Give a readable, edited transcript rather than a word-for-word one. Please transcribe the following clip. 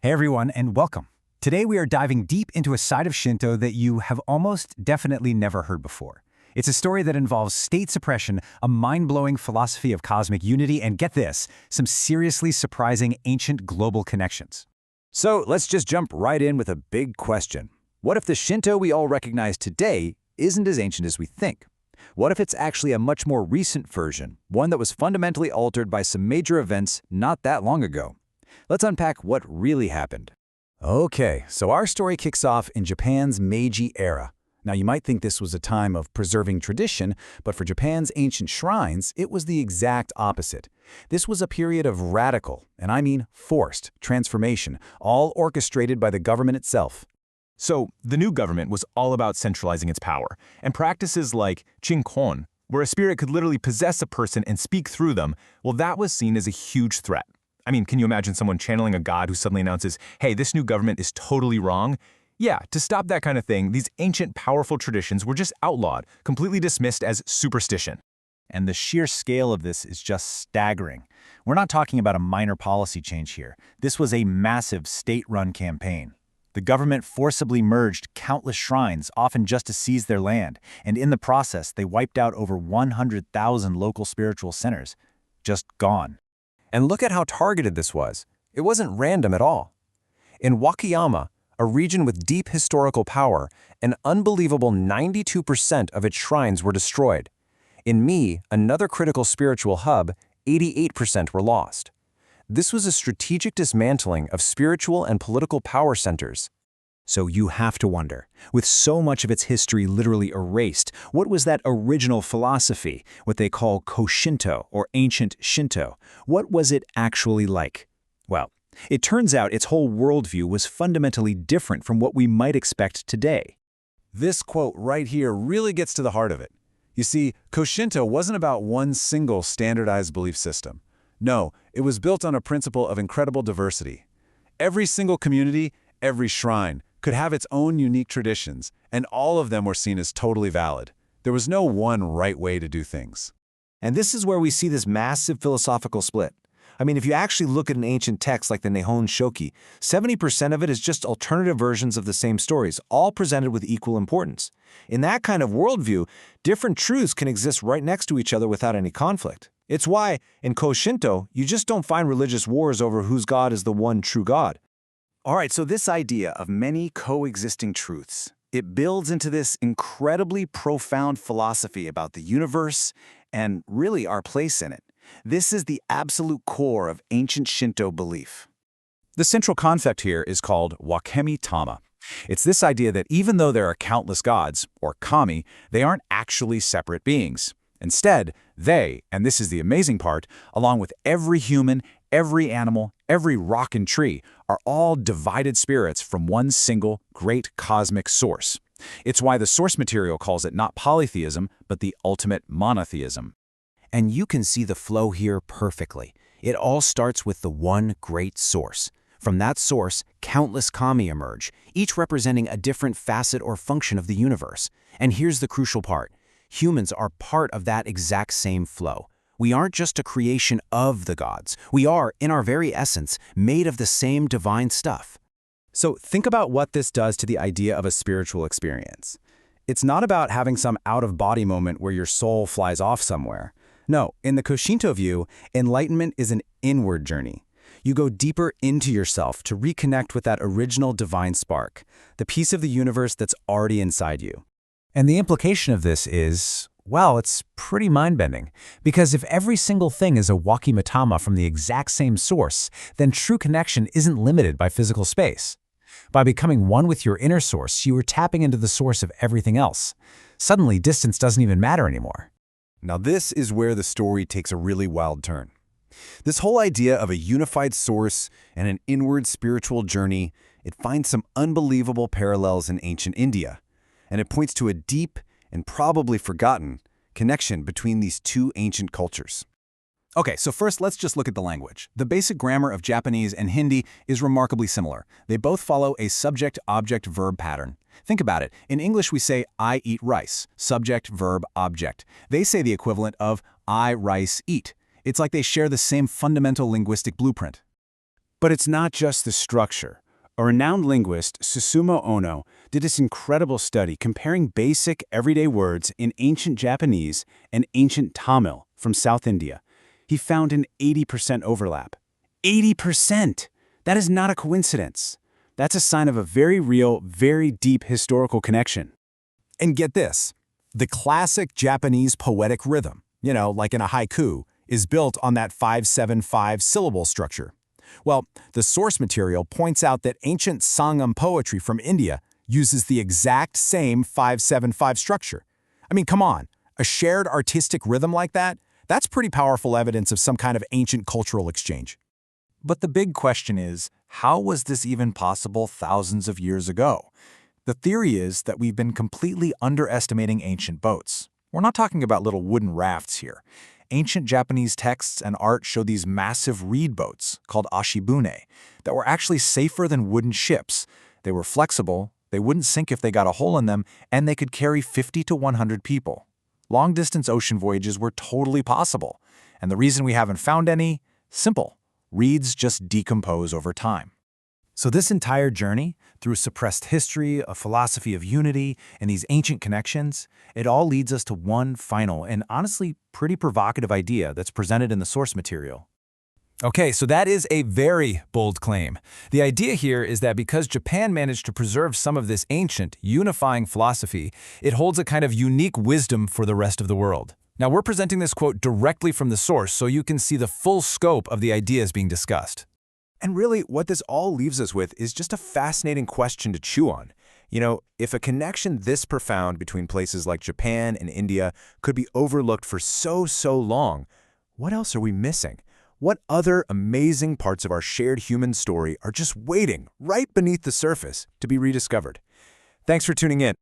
Hey everyone, and welcome. Today we are diving deep into a side of Shinto that you have almost definitely never heard before. It's a story that involves state suppression, a mind-blowing philosophy of cosmic unity, and get this, some seriously surprising ancient global connections. So let's just jump right in with a big question. What if the Shinto we all recognize today isn't as ancient as we think? What if it's actually a much more recent version, one that was fundamentally altered by some major events not that long ago? Let's unpack what really happened. Okay, so our story kicks off in Japan's Meiji era. Now, you might think this was a time of preserving tradition, but for Japan's ancient shrines, it was the exact opposite. This was a period of radical, and I mean forced, transformation, all orchestrated by the government itself. So, the new government was all about centralizing its power, and practices like Chinkon, where a spirit could literally possess a person and speak through them, well, that was seen as a huge threat. I mean, can you imagine someone channeling a god who suddenly announces, hey, this new government is totally wrong? Yeah, to stop that kind of thing, these ancient, powerful traditions were just outlawed, completely dismissed as superstition. And the sheer scale of this is just staggering. We're not talking about a minor policy change here. This was a massive state-run campaign. The government forcibly merged countless shrines, often just to seize their land, and in the process, they wiped out over 100,000 local spiritual centers. Just gone. And look at how targeted this was. It wasn't random at all. In Wakayama, a region with deep historical power, an unbelievable 92% of its shrines were destroyed. In Mie, another critical spiritual hub, 88% were lost. This was a strategic dismantling of spiritual and political power centers. So you have to wonder, with so much of its history literally erased, what was that original philosophy, what they call Koshinto or ancient Shinto? What was it actually like? Well, it turns out its whole worldview was fundamentally different from what we might expect today. This quote right here really gets to the heart of it. You see, Koshinto wasn't about one single standardized belief system. No, it was built on a principle of incredible diversity. Every single community, every shrine, could have its own unique traditions, and all of them were seen as totally valid. There was no one right way to do things. And this is where we see this massive philosophical split. I mean, if you actually look at an ancient text like the Nihon Shoki, 70% of it is just alternative versions of the same stories, all presented with equal importance. In that kind of worldview, different truths can exist right next to each other without any conflict. It's why, in Koshinto, you just don't find religious wars over whose god is the one true god. All right, so this idea of many coexisting truths, it builds into this incredibly profound philosophy about the universe and really our place in it. This is the absolute core of ancient Shinto belief. The central concept here is called Wakemi-tama. It's this idea that even though there are countless gods, or kami, they aren't actually separate beings. Instead, they, and this is the amazing part, along with every human, every animal, every rock and tree, are all divided spirits from one single great cosmic source. It's why the source material calls it not polytheism, but the ultimate monotheism. And you can see the flow here perfectly. It all starts with the one great source. From that source, countless kami emerge, each representing a different facet or function of the universe. And here's the crucial part. Humans are part of that exact same flow. We aren't just a creation of the gods. We are, in our very essence, made of the same divine stuff. So think about what this does to the idea of a spiritual experience. It's not about having some out-of-body moment where your soul flies off somewhere. No, in the Koshinto view, enlightenment is an inward journey. You go deeper into yourself to reconnect with that original divine spark, the piece of the universe that's already inside you. And the implication of this is, well, it's pretty mind-bending. Because if every single thing is a Wakemi-tama from the exact same source, then true connection isn't limited by physical space. By becoming one with your inner source, you are tapping into the source of everything else. Suddenly, distance doesn't even matter anymore. Now this is where the story takes a really wild turn. This whole idea of a unified source and an inward spiritual journey, it finds some unbelievable parallels in ancient India. And it points to a deep and probably forgotten connection between these two ancient cultures. Okay, so first let's just look at the language. The basic grammar of Japanese and Hindi is remarkably similar. They both follow a subject-object-verb pattern. Think about it. In English we say, I eat rice, subject, verb, object. They say the equivalent of I rice eat. It's like they share the same fundamental linguistic blueprint. But it's not just the structure. A renowned linguist, Susumu Ono, did this incredible study comparing basic everyday words in ancient Japanese and ancient Tamil from South India. He found an 80% overlap. 80%! That is not a coincidence. That's a sign of a very real, very deep historical connection. And get this, the classic Japanese poetic rhythm, like in a haiku, is built on that 5-7-5 syllable structure. Well, the source material points out that ancient Sangam poetry from India uses the exact same 5-7-5 structure. I mean, come on, a shared artistic rhythm like that? That's pretty powerful evidence of some kind of ancient cultural exchange. But the big question is, how was this even possible thousands of years ago? The theory is that we've been completely underestimating ancient boats. We're not talking about little wooden rafts here. Ancient Japanese texts and art show these massive reed boats, called ashibune, that were actually safer than wooden ships. They were flexible, they wouldn't sink if they got a hole in them, and they could carry 50 to 100 people. Long-distance ocean voyages were totally possible. And the reason we haven't found any? Simple. Reeds just decompose over time. So this entire journey, through suppressed history, a philosophy of unity, and these ancient connections, it all leads us to one final and honestly pretty provocative idea that's presented in the source material. Okay, so that is a very bold claim. The idea here is that because Japan managed to preserve some of this ancient, unifying philosophy, it holds a kind of unique wisdom for the rest of the world. Now, we're presenting this quote directly from the source so you can see the full scope of the ideas being discussed. And really, what this all leaves us with is just a fascinating question to chew on. If a connection this profound between places like Japan and India could be overlooked for so long, what else are we missing? What other amazing parts of our shared human story are just waiting right beneath the surface to be rediscovered? Thanks for tuning in.